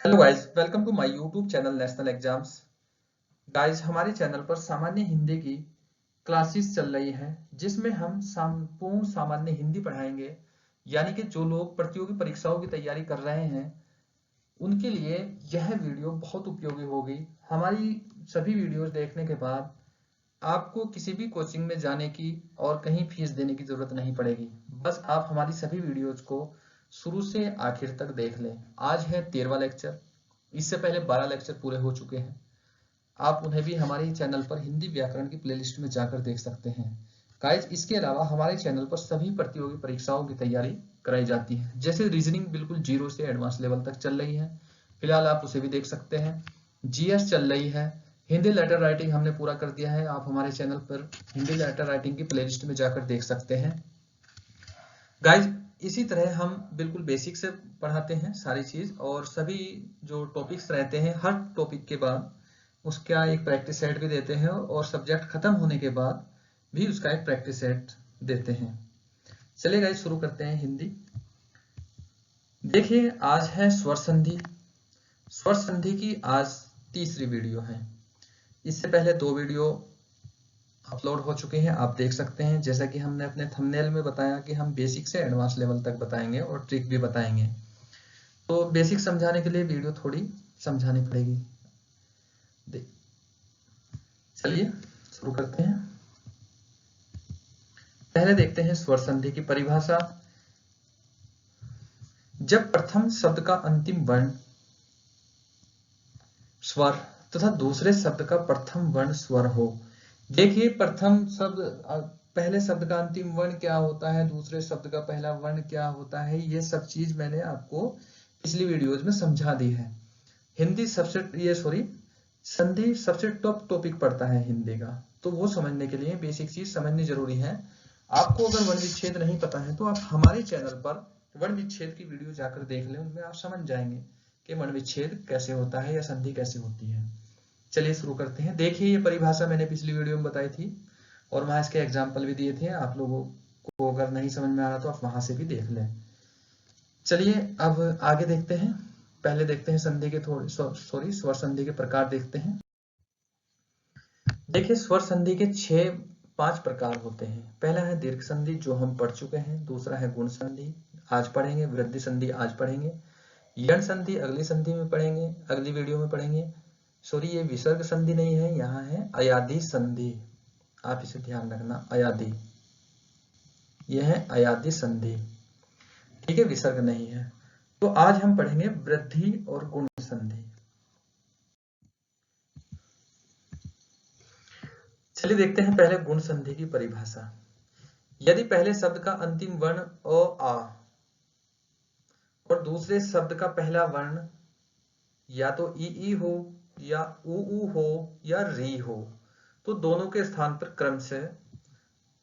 Hello guys, welcome to my YouTube channel national exams. Guys, हमारे channel पर सामान्य हिंदी की क्लासेस चल रही है जिसमें हम संपूर्ण सामान्य हिंदी पढ़ाएंगे। यानी कि जो लोग प्रतियोगी परीक्षाओं की तैयारी कर रहे हैं उनके लिए यह वीडियो बहुत उपयोगी होगी। हमारी सभी वीडियोस देखने के बाद आपको किसी भी कोचिंग में जाने की और कहीं फीस देने की जरूरत नहीं पड़ेगी। बस आप हमारी सभी वीडियोस को शुरू से आखिर तक देख लें। आज है 13वां लेक्चर। इससे पहले 12 लेक्चर पूरे हो चुके हैं। आप उन्हें भी हमारे चैनल पर हिंदी व्याकरण की प्लेलिस्ट में जाकर देख सकते हैं। गाइस, इसके अलावा हमारे चैनल पर सभी प्रतियोगी परीक्षाओं की तैयारी कराई जाती है। जैसे रीजनिंग बिल्कुल जीरो से एडवांस लेवल तक चल रही है, फिलहाल आप उसे भी देख सकते हैं। जीएस चल रही है। हिंदी लेटर राइटिंग हमने पूरा कर दिया है, आप हमारे चैनल पर हिंदी लेटर राइटिंग की प्लेलिस्ट में जाकर देख सकते हैं। गाइज, इसी तरह हम बिल्कुल बेसिक से पढ़ाते हैं सारी चीज, और सभी जो टॉपिक्स रहते हैं हर टॉपिक के बाद उसका एक प्रैक्टिस सेट भी देते हैं, और सब्जेक्ट खत्म होने के बाद भी उसका एक प्रैक्टिस सेट देते हैं। चलिए गाइज, शुरू करते हैं हिंदी। देखिए, आज है स्वर संधि। स्वर संधि की आज तीसरी वीडियो है। इससे पहले 2 वीडियो अपलोड हो चुके हैं, आप देख सकते हैं। जैसा कि हमने अपने थंबनेल में बताया कि हम बेसिक से एडवांस लेवल तक बताएंगे और ट्रिक भी बताएंगे, तो बेसिक समझाने के लिए वीडियो थोड़ी समझानी पड़ेगी। चलिए शुरू करते हैं। पहले देखते हैं स्वर संधि की परिभाषा। जब प्रथम शब्द का अंतिम वर्ण स्वर तथा दूसरे शब्द का प्रथम वर्ण स्वर हो। देखिए, प्रथम शब्द पहले शब्द का अंतिम वर्ण क्या होता है, दूसरे शब्द का पहला वर्ण क्या होता है, ये सब चीज मैंने आपको पिछली वीडियोज में समझा दी है। हिंदी संधि सबसे टॉप टॉपिक पड़ता है हिंदी का, तो वो समझने के लिए बेसिक चीज समझनी जरूरी है। आपको अगर वर्ण विच्छेद नहीं पता है तो आप हमारे चैनल पर वर्ण विच्छेद की वीडियो जाकर देख लें, उनमें आप समझ जाएंगे कि वर्ण विच्छेद कैसे होता है या संधि कैसे होती है। चलिए शुरू करते हैं। देखिए, ये परिभाषा मैंने पिछली वीडियो में बताई थी और वहां इसके एग्जाम्पल भी दिए थे। आप लोगों को अगर नहीं समझ में आ रहा तो आप वहां से भी देख लें। चलिए अब आगे देखते हैं। पहले देखते हैं संधि के स्वर संधि के प्रकार देखते हैं। देखिए, स्वर संधि के 5 प्रकार होते हैं। पहला है दीर्घ संधि, जो हम पढ़ चुके हैं। दूसरा है गुण संधि, आज पढ़ेंगे। वृद्धि संधि आज पढ़ेंगे। यण संधि अगली संधि में पढ़ेंगे, अगली वीडियो में पढ़ेंगे। सॉरी, ये विसर्ग संधि नहीं है, यहाँ है अयादि संधि। आप इसे ध्यान रखना, अयादि, यह है अयादि संधि, ठीक है, विसर्ग नहीं है। तो आज हम पढ़ेंगे वृद्धि और गुण संधि। चलिए देखते हैं पहले गुण संधि की परिभाषा। यदि पहले शब्द का अंतिम वर्ण अ आ और दूसरे शब्द का पहला वर्ण या तो ई हो या ऊ हो या री हो, तो दोनों के स्थान पर क्रम से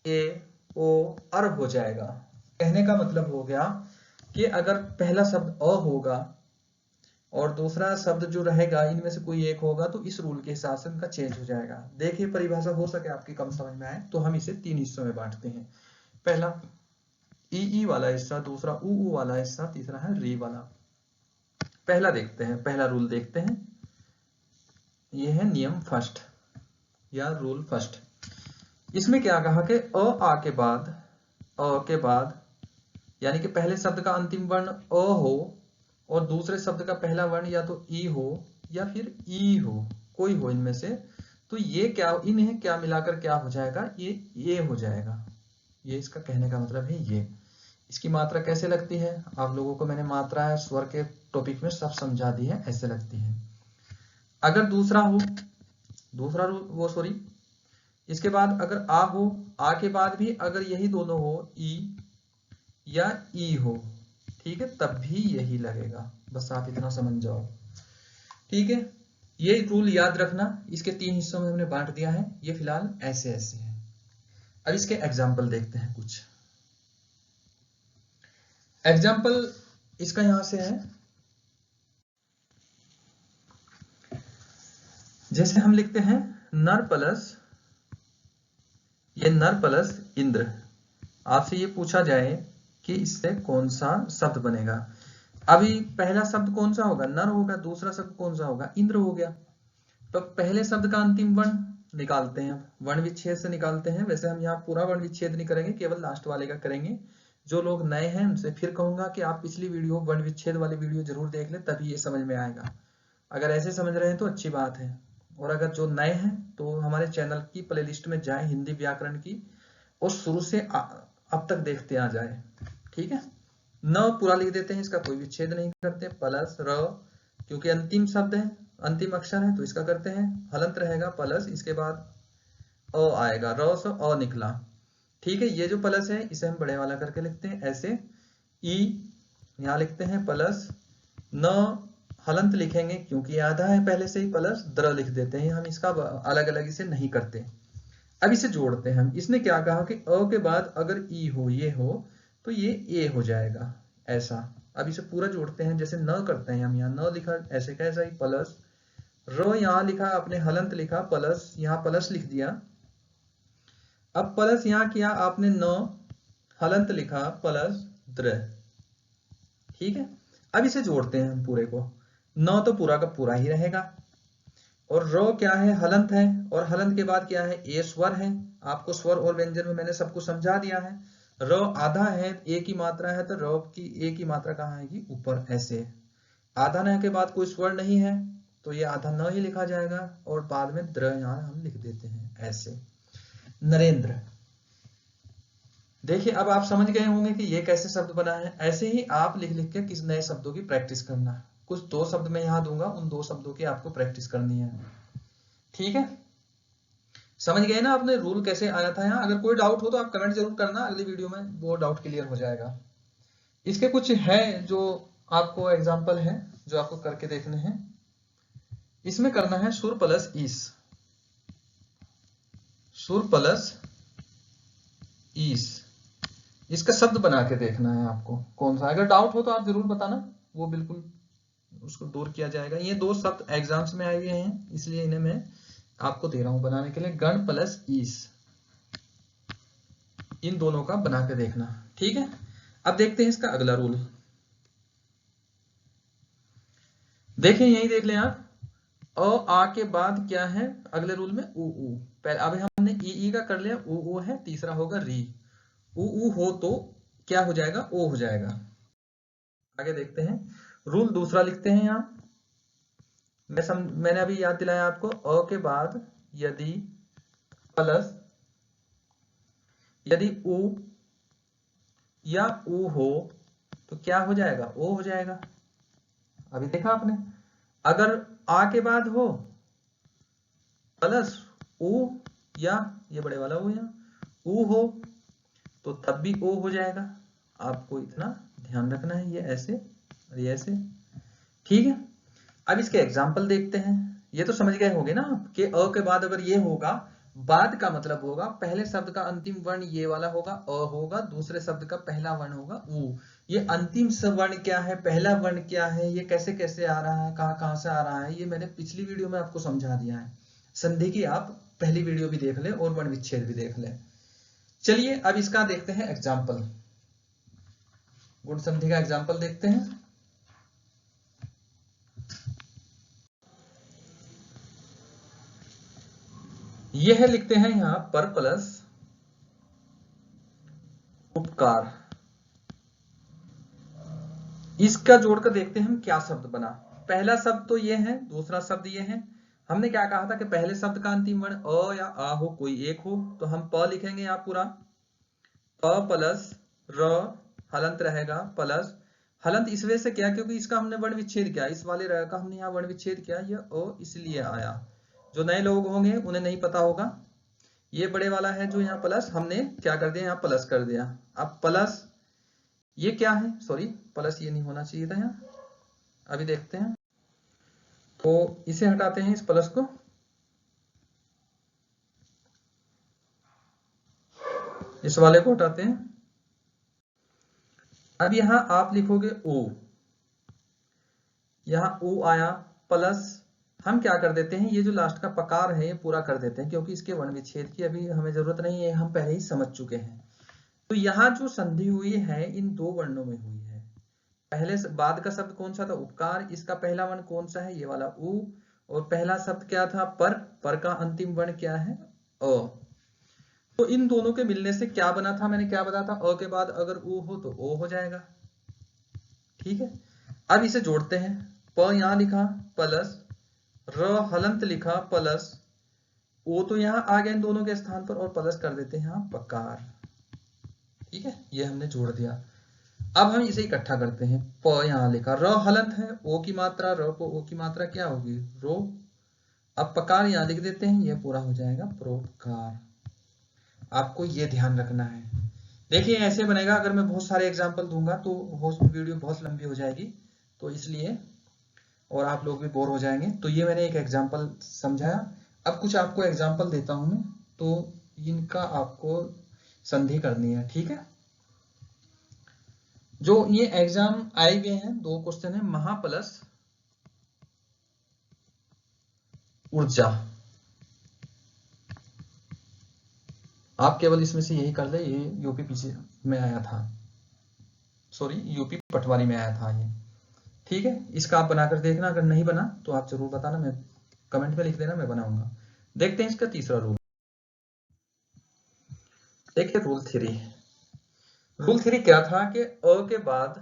ए ओ अर हो जाएगा। कहने का मतलब हो गया कि अगर पहला शब्द अ होगा और दूसरा शब्द जो रहेगा, इनमें से कोई एक होगा, तो इस रूल के हिसाब से उनका चेंज हो जाएगा। देखिए, परिभाषा हो सके आपकी कम समझ में आए तो हम इसे 3 हिस्सों में बांटते हैं। पहला ई वाला हिस्सा, दूसरा ऊ वाला हिस्सा, तीसरा है री वाला। पहला देखते हैं, पहला रूल देखते हैं। यह है नियम फर्स्ट या रूल फर्स्ट। इसमें क्या कहा कि अ के बाद यानी कि पहले शब्द का अंतिम वर्ण अ हो और दूसरे शब्द का पहला वर्ण या तो ई हो या फिर ई हो, कोई हो इनमें से, तो ये क्या, इन्हें क्या मिलाकर क्या हो जाएगा, ये हो जाएगा। ये इसका कहने का मतलब है। ये इसकी मात्रा कैसे लगती है, आप लोगों को मैंने मात्रा है स्वर के टॉपिक में सब समझा दी है, ऐसे लगती है। अगर दूसरा हो, इसके बाद अगर आ हो, आ के बाद भी अगर यही दोनों हो, ई या ई हो, ठीक है, तब भी यही लगेगा। बस आप इतना समझ जाओ, ठीक है। ये रूल याद रखना। इसके 3 हिस्सों में हमने बांट दिया है। ये फिलहाल ऐसे ऐसे है। अब इसके एग्जाम्पल देखते हैं कुछ। एग्जाम्पल इसका यहां से है, जैसे हम लिखते हैं नर प्लस इंद्र। आपसे ये पूछा जाए कि इससे कौन सा शब्द बनेगा, अभी पहला शब्द कौन सा होगा, नर होगा, दूसरा शब्द कौन सा होगा, इंद्र हो गया। तो पहले शब्द का अंतिम वर्ण निकालते हैं, वर्ण विच्छेद से निकालते हैं। वैसे हम यहाँ पूरा वर्ण विच्छेद नहीं करेंगे, केवल लास्ट वाले का करेंगे। जो लोग नए हैं उनसे फिर कहूंगा कि आप पिछली वीडियो वर्ण विच्छेद वाली वीडियो जरूर देख लें, तभी ये समझ में आएगा। अगर ऐसे समझ रहे हैं तो अच्छी बात है, और अगर जो नए हैं तो हमारे चैनल की प्लेलिस्ट में जाएं हिंदी व्याकरण की, और शुरू से अब तक देखते आ जाए। ठीक है, न पूरा लिख देते हैं, इसका कोई विच्छेद नहीं करते, प्लस र, क्योंकि अंतिम शब्द है, अंतिम अक्षर है तो इसका करते हैं, हलंत रहेगा प्लस, इसके बाद अ आएगा, र से अ निकला। ठीक है, ये जो प्लस है इसे हम बड़े वाला करके लिखते हैं ऐसे, ई यहाँ लिखते हैं प्लस, न हलंत लिखेंगे क्योंकि आधा है पहले से ही, प्लस द्र लिख देते हैं, हम इसका अलग अलग इसे नहीं करते। अब इसे जोड़ते हैं हम, इसने क्या कहा कि अ के बाद अगर ई हो, ये हो, तो ये ए हो जाएगा ऐसा। अब इसे पूरा जोड़ते हैं, जैसे न करते हैं हम, यहाँ न लिखा ऐसे कैसा ही, प्लस रो यहाँ लिखा आपने, हलंत लिखा प्लस, यहाँ प्लस लिख दिया। अब प्लस यहाँ किया आपने न, हलंत लिखा प्लस द्र। ठीक है, अब इसे जोड़ते हैं हम पूरे को, न तो पूरा का पूरा ही रहेगा, और रो क्या है, हलंत है, और हलंत के बाद क्या है, ए स्वर है। आपको स्वर और व्यंजन में मैंने सबको समझा दिया है। र आधा है, ए की मात्रा है, तो र की ए की मात्रा कहाँ आएगी, ऊपर ऐसे। आधा न के बाद कोई स्वर नहीं है तो ये आधा न ही लिखा जाएगा, और बाद में द्र यहाँ हम लिख देते हैं ऐसे, नरेंद्र। देखिए अब आप समझ गए होंगे कि ये कैसे शब्द बना है। ऐसे ही आप लिख लिख के किस नए शब्दों की प्रैक्टिस करना है। कुछ दो शब्द मैं यहाँ दूंगा, उन दो शब्दों की आपको प्रैक्टिस करनी है। ठीक है, समझ गए ना आपने रूल कैसे आया था यहाँ। अगर कोई डाउट हो तो आप कमेंट जरूर करना, अगली वीडियो में वो डाउट क्लियर हो जाएगा। इसके कुछ है जो आपको एग्जाम्पल है जो आपको करके देखने हैं। इसमें करना है सुर प्लस ईस, सुर प्लस ईस, इसका शब्द बना के देखना है आपको कौन सा। अगर डाउट हो तो आप जरूर बताना, वो बिल्कुल उसको दूर किया जाएगा। ये दो शब्द एग्जाम्स में आए हुए हैं, इसलिए इन्हें मैं आपको दे रहा हूं बनाने के लिए, गण प्लस ईस, इन दोनों का बना के देखना। ठीक है, अब देखते हैं इसका अगला रूल। देखें यही देख लें आप, अ आ के बाद क्या है अगले रूल में, उ उ। पहले अभी हमने ई का कर लिया, उ उ है, तीसरा होगा री। उ उ हो तो क्या हो जाएगा, ओ हो जाएगा। आगे देखते हैं, रूल दूसरा लिखते हैं यहाँ। मैंने अभी याद दिलाया आपको, अ के बाद यदि प्लस, यदि उ या उ हो तो क्या हो जाएगा, ओ हो जाएगा। अभी देखा आपने, अगर आ के बाद हो प्लस उ, या ये बड़े वाला हो या उ हो, तो तब भी ओ हो जाएगा। आपको इतना ध्यान रखना है, ये ऐसे और ये ऐसे। ठीक है, अब इसके एग्जाम्पल देखते हैं। ये तो समझ गए होंगे ना कि अ के बाद अगर ये होगा, बाद का मतलब होगा पहले शब्द का अंतिम वर्ण ये वाला होगा, अ होगा, दूसरे शब्द का पहला वर्ण होगा उ। ये अंतिम वर्ण क्या है, पहला वर्ण क्या है, ये कैसे कैसे आ रहा है, कहाँ कहाँ से आ रहा है, ये मैंने पिछली वीडियो में आपको समझा दिया है। संधि की आप पहली वीडियो भी देख ले और वर्ण विच्छेद भी देख ले। चलिए अब इसका देखते हैं एग्जाम्पल, गुण संधि का एग्जाम्पल देखते हैं। यह लिखते हैं यहां पर प्लस उपकार। इसका जोड़कर देखते हैं हम क्या शब्द बना। पहला शब्द तो ये है, दूसरा शब्द ये है। हमने क्या कहा था कि पहले शब्द का अंतिम वर्ण अ या आ हो, कोई एक हो, तो हम प लिखेंगे यहाँ पूरा, प प्लस र, हलंत रहेगा प्लस, हलंत इस वजह से क्या, क्योंकि इसका हमने वर्ण विच्छेद किया, इस वाले र का हमने यहाँ वर्ण विच्छेद किया, ये अ इसलिए आया। जो नए लोग होंगे उन्हें नहीं पता होगा। ये बड़े वाला है जो यहाँ प्लस, हमने क्या कर दिया, यहाँ प्लस कर दिया। अब प्लस ये क्या है, सॉरी प्लस ये नहीं होना चाहिए था यहाँ, अभी देखते हैं। तो इसे हटाते हैं, इस प्लस को, इस वाले को हटाते हैं। अब यहां आप लिखोगे ओ, यहां ओ आया प्लस, हम क्या कर देते हैं, ये जो लास्ट का पकार है ये पूरा कर देते हैं, क्योंकि इसके वर्ण विच्छेद की अभी हमें जरूरत नहीं है, हम पहले ही समझ चुके हैं। तो यहां जो संधि हुई है इन दो वर्णों में हुई है, पहले बाद का शब्द कौन सा था, उपकार, इसका पहला वर्ण कौन सा है, ये वाला उ, और पहला शब्द क्या था, पर का अंतिम वर्ण क्या है, अ। तो इन दोनों के मिलने से क्या बना था, मैंने क्या बताया था, अ के बाद अगर उ हो तो ओ हो जाएगा। ठीक है, अब इसे जोड़ते हैं, प यहां लिखा प्लस र हलंत लिखा प्लस ओ तो यहां आ गया इन दोनों के स्थान पर, और प्लस कर देते हैं यहां पकार। ठीक है, ये हमने जोड़ दिया। अब हम इसे इकट्ठा करते हैं, प यहां लिखा, र हलंत है, ओ की मात्रा, र को ओ की मात्रा क्या होगी, रो। अब पकार यहां लिख देते हैं, ये पूरा हो जाएगा प्रोकार। आपको ये ध्यान रखना है। देखिए ऐसे बनेगा, अगर मैं बहुत सारे एग्जाम्पल दूंगा तो वीडियो बहुत लंबी हो जाएगी, तो इसलिए, और आप लोग भी बोर हो जाएंगे। तो ये मैंने एक एग्जाम्पल समझाया। अब कुछ आपको एग्जाम्पल देता हूं मैं, तो इनका आपको संधि करनी है। ठीक है, जो ये एग्जाम आए हुए हैं, 2 क्वेश्चन है, महा प्लस ऊर्जा। आप केवल इसमें से यही कर ले, ये यूपी पीछे में आया था, सॉरी यूपी पटवारी में आया था ये। ठीक है, इसका आप बनाकर देखना, अगर नहीं बना तो आप जरूर बताना, मैं कमेंट में लिख देना, मैं बनाऊंगा। देखते हैं इसका तीसरा रूल। देखिए रूल 3 क्या था कि अ के बाद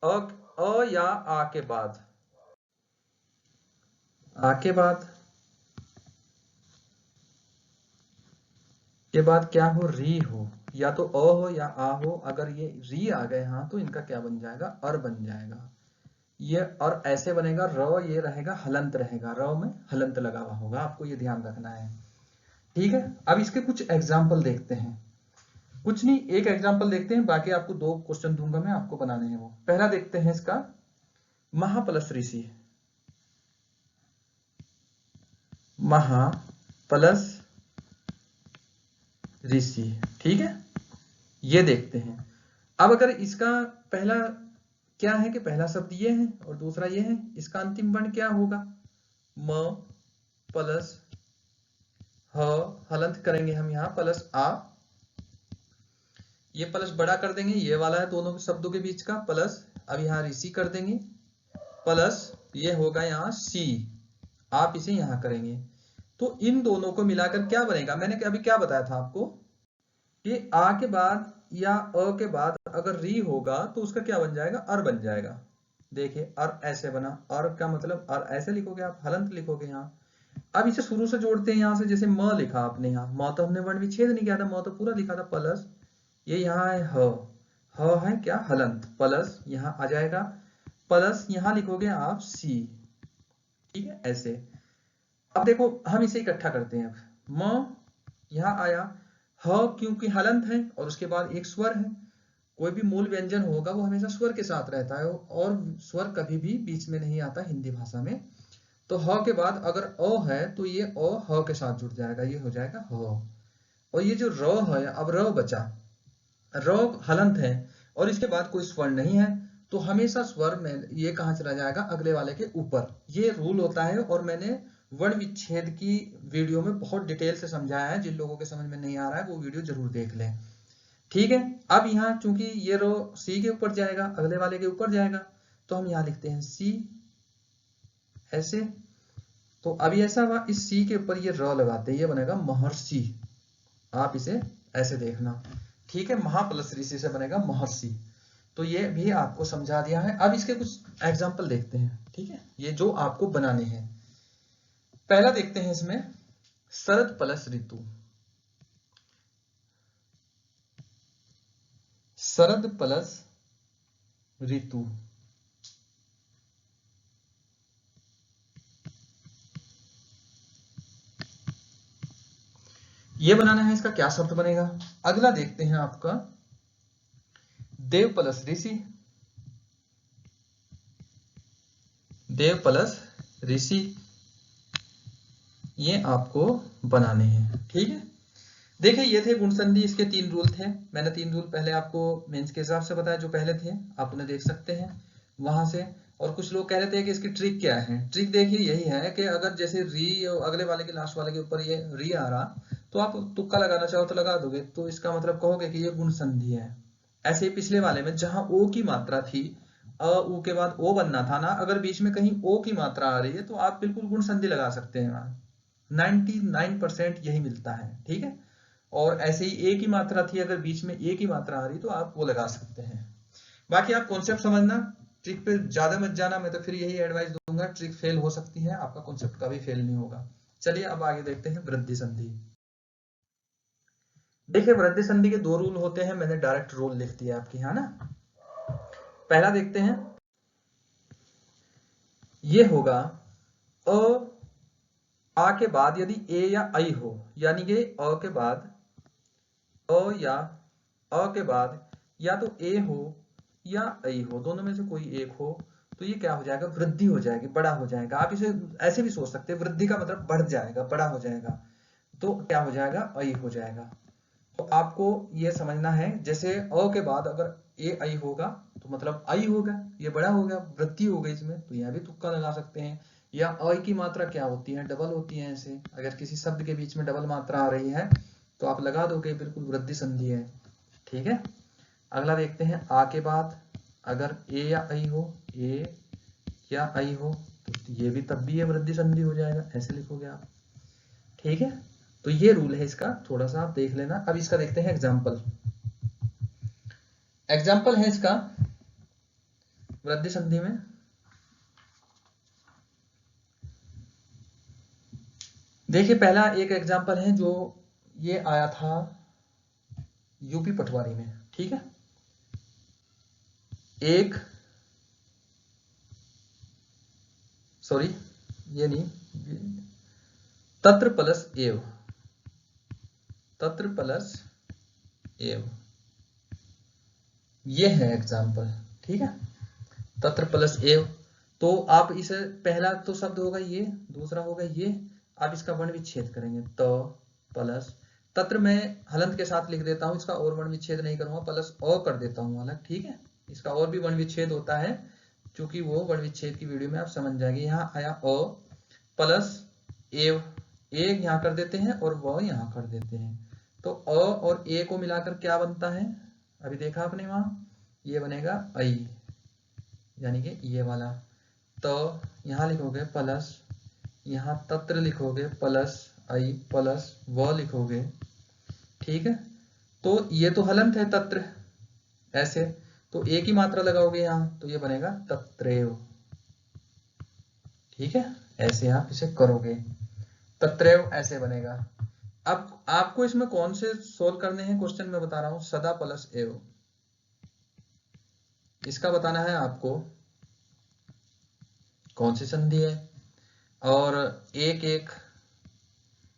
अ या आ के बाद, क्या हो, री हो, या तो अ हो या आ हो। अगर ये री आ गए हाँ तो इनका क्या बन जाएगा, अर बन जाएगा ये। और ऐसे बनेगा र, ये रहेगा हलंत रहेगा, र में हलंत लगा हुआ होगा, आपको ये ध्यान रखना है। ठीक है, अब इसके कुछ एग्जाम्पल देखते हैं, कुछ नहीं एक एग्जाम्पल देखते हैं, बाकी आपको 2 क्वेश्चन दूंगा मैं, आपको बनाने हैं वो। पहला देखते हैं इसका, महा प्लस ऋषि, महा प्लस ऋषि। ठीक है, ये देखते हैं। अब अगर इसका पहला क्या है कि पहला शब्द ये है और दूसरा ये है, इसका अंतिम वर्ण क्या होगा, म प्लस ह, हलंत करेंगे हम यहाँ प्लस आ, ये प्लस बड़ा कर देंगे, ये वाला है दोनों शब्दों के बीच का प्लस, अब यहाँ ऋषि कर देंगे प्लस, ये होगा यहाँ सी, आप इसे यहां करेंगे। तो इन दोनों को मिलाकर क्या बनेगा, मैंने अभी क्या बताया था आपको कि आ के बाद या अ के बाद अगर री होगा तो उसका क्या बन जाएगा, अर बन जाएगा। देखिए अर ऐसे बना, अर का मतलब अर ऐसे लिखोगे आप, हलंत लिखोगे यहाँ। अब इसे शुरू से जोड़ते हैं, यहां से जैसे म लिखा आपने, यहाँ म तो हमने वर्ण विच्छेद नहीं किया था, म तो पूरा लिखा था प्लस, ये यहाँ है ह है क्या, हलंत, प्लस यहाँ आ जाएगा प्लस, यहाँ लिखोगे आप सी। ठीक है, ऐसे। अब देखो हम इसे इकट्ठा करते हैं, अब म यहां आया, ह क्योंकि हलंत है और उसके बाद एक स्वर है, कोई भी मूल व्यंजन होगा वो हमेशा स्वर के साथ रहता है, और स्वर कभी भी बीच में नहीं आता हिंदी भाषा में। तो ह के बाद अगर अ है तो ये अ ह के साथ जुड़ जाएगा, ये हो जाएगा ह। और ये जो र है, अब र बचा, र हलंत है और इसके बाद कोई स्वर नहीं है, तो हमेशा स्वर में ये कहां चला जाएगा, अगले वाले के ऊपर। ये रूल होता है, और मैंने वर्ण विच्छेद की वीडियो में बहुत डिटेल से समझाया है, जिन लोगों के समझ में नहीं आ रहा है वो वीडियो जरूर देख लें। ठीक है, अब यहाँ चूंकि ये रो सी के ऊपर जाएगा, अगले वाले के ऊपर जाएगा, तो हम यहाँ लिखते हैं सी, ऐसे। तो अभी ऐसा हुआ, इस सी के ऊपर ये र लगाते हैं, ये बनेगा महर्षि, आप इसे ऐसे देखना। ठीक है, महा प्लस ऋषि से बनेगा महर्षि। तो ये भी आपको समझा दिया है। अब इसके कुछ एग्जाम्पल देखते हैं। ठीक है, ये जो आपको बनाने हैं, पहला देखते हैं इसमें, शरद प्लस ऋतु, शरद प्लस ऋतु, ये बनाना है, इसका क्या शब्द बनेगा। अगला देखते हैं आपका, देव प्लस ऋषि, देव प्लस ऋषि, ये आपको बनाने हैं। ठीक है, देखिए ये थे गुण संधि, इसके 3 रूल थे, मैंने 3 रूल पहले आपको मेंस के हिसाब से बताया, जो पहले थे आप उन्हें देख सकते हैं वहां से। और कुछ लोग कह रहे थे कि इसकी ट्रिक क्या है, ट्रिक देखिए यही है कि अगर जैसे री अगले वाले के लास्ट वाले के ऊपर ये री आ रहा, तो आप तुक्का लगाना चाहो तो लगा दोगे, तो इसका मतलब कहोगे कि ये गुण संधि है। ऐसे ही पिछले वाले में जहां ओ की मात्रा थी, उ के बाद ओ बनना था ना, अगर बीच में कहीं ओ की मात्रा आ रही है तो आप बिल्कुल गुण संधि लगा सकते हैं वहां। 99% यही मिलता है, ठीक है। और ऐसे ही ए की मात्रा थी, अगर बीच में ए की मात्रा आ रही तो आप वो लगा सकते हैं। बाकी आप कॉन्सेप्ट समझना, ट्रिक पे ज्यादा मत जाना, मैं तो फिर यही एडवाइस दूंगा, ट्रिक फेल हो सकती है, आपका कॉन्सेप्ट कभी फेल नहीं होगा। चलिए अब आगे देखते हैं वृद्धि संधि। देखिए वृद्धि संधि के दो रूल होते हैं, मैंने डायरेक्ट रूल लिख दिया आपके यहाँ ना। पहला देखते हैं, ये होगा अ आ के बाद यदि ए या आई हो, यानी कि अ के बाद अ या अ के बाद या तो ए हो या आई हो, दोनों में से कोई एक हो, तो ये क्या हो जाएगा, वृद्धि हो जाएगी, बड़ा हो जाएगा। आप इसे ऐसे भी सोच सकते हैं, वृद्धि का मतलब बढ़ जाएगा, बड़ा हो जाएगा, तो क्या हो जाएगा, आई हो जाएगा। तो आपको ये समझना है, जैसे अ के बाद अगर ए आई होगा तो मतलब आई होगा, ये बड़ा हो गया, वृद्धि हो गई इसमें, तो यह भी तुक्का लगा सकते हैं। या अ की मात्रा क्या होती है, डबल होती है। ऐसे अगर किसी शब्द के बीच में डबल मात्रा आ रही है तो आप लगा दोगे बिल्कुल वृद्धि संधि है, ठीक है। अगला देखते हैं, आ के बाद अगर ए या आई हो, ए या आई हो, तो ये भी तब भी ये वृद्धि संधि हो जाएगा, ऐसे लिखोगे आप, ठीक है। तो ये रूल है इसका, थोड़ा सा आप देख लेना। अब इसका देखते हैं एग्जाम्पल। एग्जाम्पल है इसका वृद्धि संधि में, देखिए पहला एक एग्जाम्पल है जो ये आया था यूपी पटवारी में, ठीक है। एक, सॉरी ये नहीं, तत्र प्लस एव, तत्र प्लस एव, ये है एग्जाम्पल, ठीक है। तत्र प्लस एव, तो आप इसे, पहला तो शब्द होगा ये, दूसरा होगा ये, आप इसका वर्ण विच्छेद करेंगे, तो प्लस तत्र मैं हलंत के साथ लिख देता हूं, इसका और वर्ण विच्छेद नहीं करूंगा, प्लस अ कर देता हूं अलग, ठीक है। इसका और भी वर्ण विच्छेद होता है, क्योंकि वो वर्ण विच्छेद की वीडियो में आप समझ जाएंगे। यहाँ आया अ प्लस एव, ए यहाँ कर देते हैं और व यहाँ कर देते हैं, तो अ और ए को मिलाकर क्या बनता है, अभी देखा आपने वहां, ये बनेगा आई, यानी कि ये वाला। तो यहाँ लिखोगे प्लस, यहाँ तत्र लिखोगे प्लस आई प्लस व लिखोगे, ठीक है। तो ये तो हलंत है तत्र, ऐसे तो ए की मात्रा लगाओगे यहाँ, तो ये बनेगा तत्रेव, ठीक है। ऐसे आप इसे करोगे, तत्रेव ऐसे बनेगा। अब आपको इसमें कौन से सोल्व करने हैं क्वेश्चन, में बता रहा हूं, सदा प्लस एव, इसका बताना है आपको कौन सी संधि है, और एक एक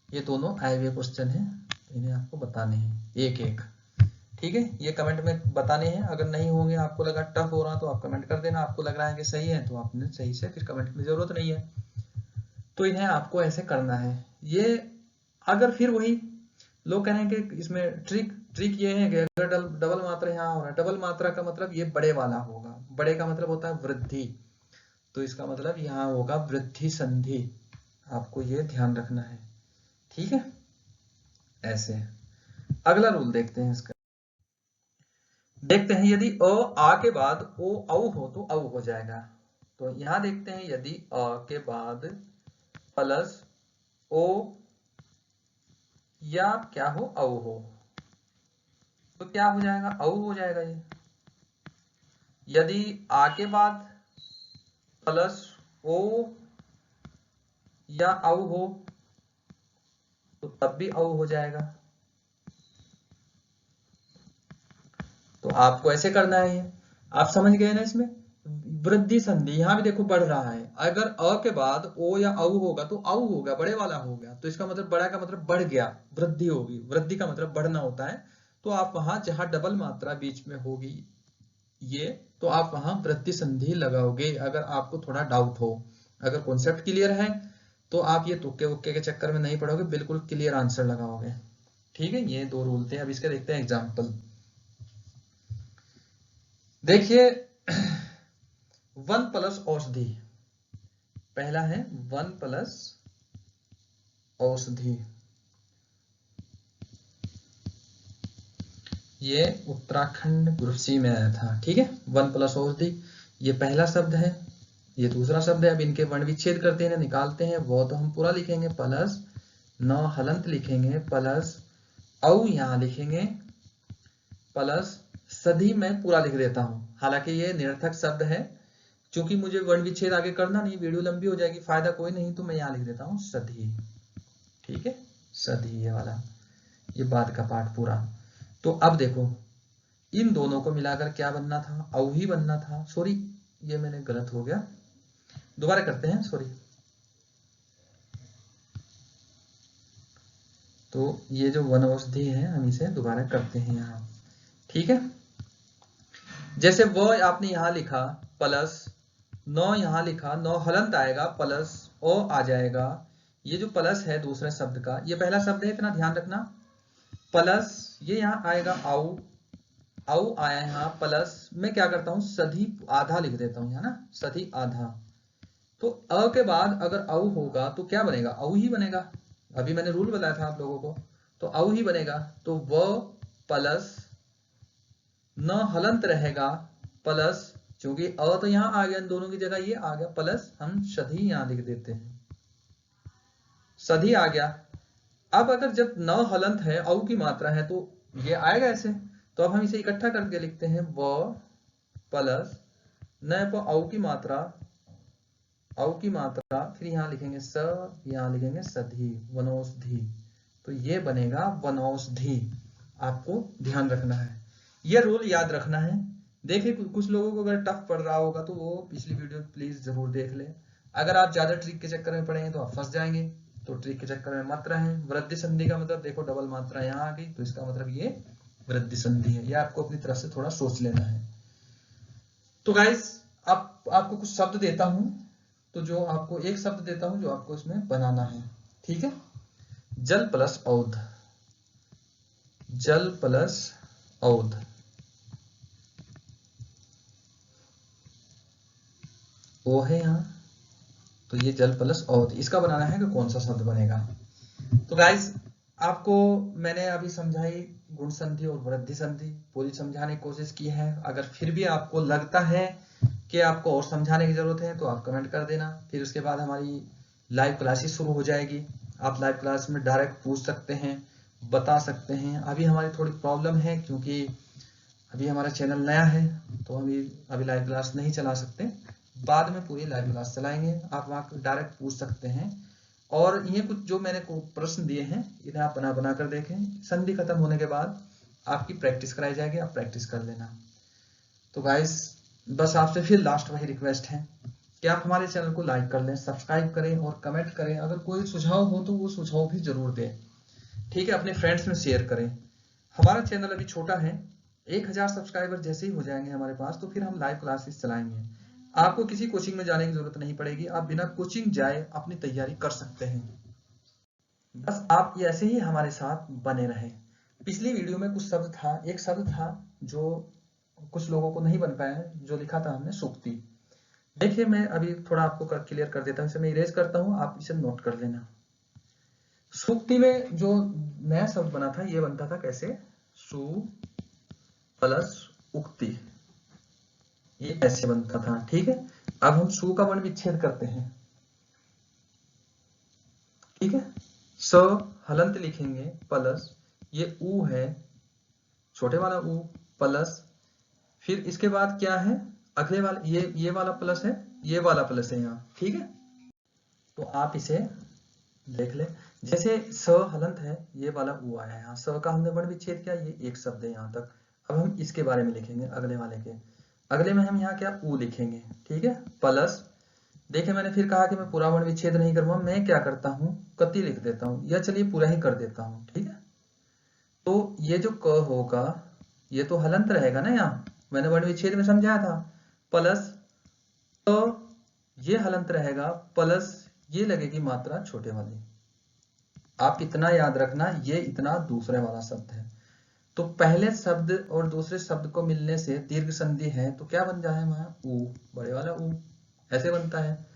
ये दोनों आए हुए क्वेश्चन हैं, इन्हें आपको बताने हैं एक एक, ठीक है। ये कमेंट में बताने हैं, अगर नहीं होंगे, आपको लगा टफ हो रहा तो आप कमेंट कर देना, आपको लग रहा है कि सही है तो आपने सही से फिर कमेंट की जरूरत नहीं है। तो इन्हें आपको ऐसे करना है। ये अगर फिर वही लोग कह रहे हैं कि इसमें ट्रिक ट्रिक ये है कि अगर डबल मात्रा यहाँ हो रहा है, डबल मात्रा का मतलब ये बड़े वाला होगा, बड़े का मतलब होता है वृद्धि, तो इसका मतलब यहाँ होगा वृद्धि संधि, आपको ये ध्यान रखना है, ठीक है। ऐसे अगला रूल देखते हैं इसका, देखते हैं यदि अ आ के बाद ओ औ हो तो औ हो जाएगा। तो यहां देखते हैं, यदि अ के बाद प्लस ओ या क्या हो, औ हो, तो क्या हो जाएगा, औ हो जाएगा ये। यदि आ के बाद प्लस ओ या औ हो तो तब भी औ हो जाएगा। तो आपको ऐसे करना है, ये आप समझ गए ना। इसमें वृद्धि संधि, यहां भी देखो बढ़ रहा है, अगर अ के बाद ओ या औ होगा तो औ होगा, बड़े वाला हो गया, तो इसका मतलब बड़ा का मतलब बढ़ गया, वृद्धि होगी, वृद्धि का मतलब बढ़ना होता है। तो आप वहां जहां डबल मात्रा बीच में होगी ये, तो आप वहां वृद्धि संधि लगाओगे, अगर आपको थोड़ा डाउट हो। अगर कॉन्सेप्ट क्लियर है तो आप ये तुक्के उक्के के चक्कर में नहीं पड़ोगे, बिल्कुल क्लियर आंसर लगाओगे, ठीक है। ये दो रूल थे। अब इसके देखते हैं एग्जाम्पल। देखिए वन प्लस औषधि, पहला है वन प्लस औषधि, ये उत्तराखंड ग्रुप सी में आया था, ठीक है। वन प्लस औषधि, ये पहला शब्द है, ये दूसरा शब्द है। अब इनके वर्ण विच्छेद करते हैं, निकालते हैं। वो तो हम पूरा लिखेंगे प्लस न हलंत लिखेंगे प्लस औ यहाँ लिखेंगे प्लस सधी मैं पूरा लिख देता हूं। हालांकि ये निरर्थक शब्द है, क्योंकि मुझे वर्ण विच्छेद आगे करना नहीं, वीडियो लंबी हो जाएगी, फायदा कोई नहीं, तो मैं यहाँ लिख देता हूँ सधी। ठीक है, सधी ये वाला, ये बाद का पार्ट पूरा। तो अब देखो इन दोनों को मिलाकर क्या बनना था, औ ही बनना था। सॉरी ये मैंने गलत हो गया, दोबारा करते हैं, सॉरी। तो ये जो वनौषधि है हम इसे दोबारा करते हैं यहाँ। ठीक है, जैसे वो आपने यहां लिखा प्लस नौ, यहां लिखा नौ हलंत आएगा प्लस ओ आ जाएगा। ये जो प्लस है दूसरे शब्द का, ये पहला शब्द है, इतना ध्यान रखना। प्लस ये यहाँ आएगा औ, औ आया यहाँ प्लस मैं क्या करता हूँ सधी आधा लिख देता हूँ, है ना, सधी आधा। तो अ के बाद अगर औ होगा तो क्या बनेगा, औ ही बनेगा। अभी मैंने रूल बताया था आप लोगों को, तो औ ही बनेगा। तो व प्लस न हलंत रहेगा प्लस, क्योंकि अ तो यहां आ गया, इन दोनों की जगह ये आ गया, प्लस हम सधी यहां लिख देते हैं, सधी आ गया। अब अगर जब न हलंत है, औ की मात्रा है, तो ये आएगा ऐसे। तो अब हम इसे इकट्ठा करके लिखते हैं व प्लस न पर औ की मात्रा, औ की मात्रा, फिर यहां लिखेंगे स, यहां लिखेंगे सधी, वनौषधि। तो ये बनेगा वनौषधि। आपको ध्यान रखना है, ये रूल याद रखना है। देखिए कुछ लोगों को अगर टफ पड़ रहा होगा तो वो पिछली वीडियो प्लीज जरूर देख ले। अगर आप ज्यादा ट्रिक के चक्कर में पड़ेंगे तो आप फंस जाएंगे, तो ट्रिक के चक्कर में मत रहें। वृद्धि संधि का मतलब देखो डबल मात्रा यहाँ आ गई, तो इसका मतलब ये वृद्धि संधि है। ये आपको अपनी तरफ से थोड़ा सोच लेना है। तो गाइस आपको कुछ शब्द देता हूं, तो जो आपको एक शब्द देता हूं जो आपको इसमें बनाना है। ठीक है, जल प्लस औध, जल प्लस औध। ओ है यहाँ, तो ये जल प्लस औध, इसका बनाना है कि कौन सा शब्द बनेगा। तो गाइस आपको मैंने अभी समझाई गुण संधि और वृद्धि संधि, पूरी समझाने की कोशिश की है। अगर फिर भी आपको लगता है कि आपको और समझाने की जरूरत है तो आप कमेंट कर देना। फिर उसके बाद हमारी लाइव क्लासेस शुरू हो जाएगी, आप लाइव क्लास में डायरेक्ट पूछ सकते हैं, बता सकते हैं। अभी हमारी थोड़ी प्रॉब्लम है, क्योंकि अभी हमारा चैनल नया है, तो हम अभी लाइव क्लास नहीं चला सकते, बाद में पूरी लाइव क्लास चलाएंगे। आप वहां डायरेक्ट पूछ सकते हैं। और ये कुछ जो मैंने प्रश्न दिए हैं इन्हें आप बना बना कर देखें। संधि खत्म होने के बाद आपकी प्रैक्टिस कराई जाएगी, आप प्रैक्टिस कर लेना। तो गाइस बस आपसे फिर लास्ट वही रिक्वेस्ट है कि आप हमारे चैनल को लाइक कर लें, सब्सक्राइब करें और कमेंट करें। अगर कोई सुझाव हो तो वो सुझाव भी जरूर दें। ठीक है, अपने फ्रेंड्स में शेयर करें। हमारा चैनल अभी छोटा है, 1000 सब्सक्राइबर जैसे ही हो जाएंगे हमारे पास, तो फिर हम लाइव क्लासेस चलाएंगे। आपको किसी कोचिंग में जाने की जरूरत नहीं पड़ेगी, आप बिना कोचिंग जाए अपनी तैयारी कर सकते हैं। बस आप ऐसे ही हमारे साथ बने रहें। पिछली वीडियो में कुछ शब्द था, एक शब्द था जो कुछ लोगों को नहीं बन पाया, जो लिखा था हमने सूक्ति। देखिए मैं अभी थोड़ा आपको क्लियर कर देता हूँ, इसे मैं इरेज करता हूँ, आप इसे नोट कर लेना। सूक्ति में जो नया शब्द बना था ये बनता था कैसे, सु प्लस उक्ति, ये कैसे बनता था। ठीक है, अब हम सु का वर्ण विच्छेद करते हैं। ठीक है, स हलंत लिखेंगे प्लस ये ऊ है, छोटे वाला ऊ प्लस, फिर इसके बाद क्या है अगले वाला, ये वाला प्लस है, ये वाला प्लस है यहाँ। ठीक है, तो आप इसे देख ले, जैसे स हलंत है, ये वाला ऊ आया यहाँ, स का हमने वर्ण विच्छेद किया, ये एक शब्द है यहाँ तक। अब हम इसके बारे में लिखेंगे, अगले वाले के अगले में हम यहाँ क्या ऊ लिखेंगे। ठीक है, प्लस देखिए मैंने फिर कहा कि मैं पूरा वर्ण विच्छेद नहीं करूंगा, मैं क्या करता हूँ कति लिख देता हूँ, या चलिए पूरा ही कर देता हूँ। ठीक है, तो ये जो क होगा ये तो हलंत रहेगा ना, यहाँ मैंने वर्ण विच्छेद में समझाया था, प्लस तो ये हलंत रहेगा प्लस ये लगेगी मात्रा छोटे वाली। आप इतना याद रखना, ये इतना दूसरे वाला शब्द है। तो पहले शब्द और दूसरे शब्द को मिलने से दीर्घ संधि है, तो क्या बन जाए वहां ऊ, बड़े वाला ऊ ऐसे बनता है।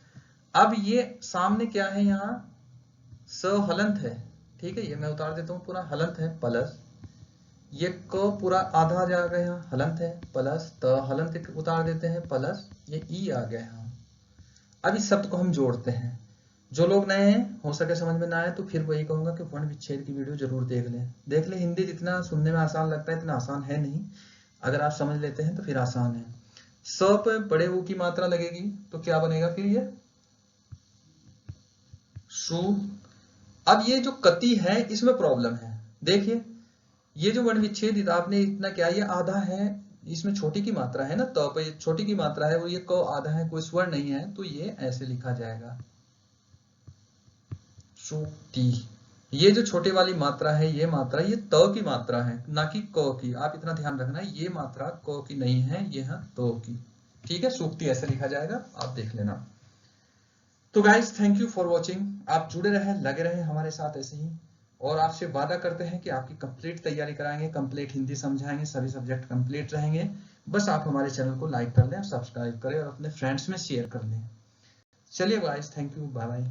अब ये सामने क्या है यहाँ स हलंत है। ठीक है, ये मैं उतार देता हूँ पूरा, हलंत है प्लस ये क पूरा आधा आ जाएगा यहाँ, हलंत है, प्लस त हलंत उतार देते हैं, प्लस ये ई आ गया यहाँ। अब इस शब्द को हम जोड़ते हैं। जो लोग नए हैं, हो सके समझ में ना आए तो फिर वही कहूंगा कि वर्ण विच्छेद की वीडियो जरूर देख लें। हिंदी जितना सुनने में आसान लगता है इतना आसान है नहीं, अगर आप समझ लेते हैं तो फिर आसान है। स पे बड़े ऊ की मात्रा लगेगी तो क्या बनेगा फिर ये सु। अब ये जो कति है इसमें प्रॉब्लम है, देखिए ये जो वर्ण विच्छेद आपने इतना क्या, ये आधा है, इसमें छोटी की मात्रा है ना, तो पे छोटी की मात्रा है, और ये क आधा है, कोई स्वर नहीं है, तो ये ऐसे लिखा जाएगा सुती। ये जो छोटे वाली मात्रा है, ये मात्रा ये त की मात्रा है, ना कि क की। आप इतना ध्यान रखना, ये मात्रा क की नहीं है, ये है त की। ठीक है, सूक्ति ऐसे लिखा जाएगा, आप देख लेना। तो guys thank you for watching. आप जुड़े रहे, लगे रहे हमारे साथ ऐसे ही, और आपसे वादा करते हैं कि आपकी कंप्लीट तैयारी कराएंगे, कंप्लीट हिंदी समझाएंगे, सभी सब्जेक्ट कंप्लीट रहेंगे। बस आप हमारे चैनल को लाइक कर लें, सब्सक्राइब करें और अपने फ्रेंड्स में शेयर कर लें। चलिए guys, thank you, bye bye.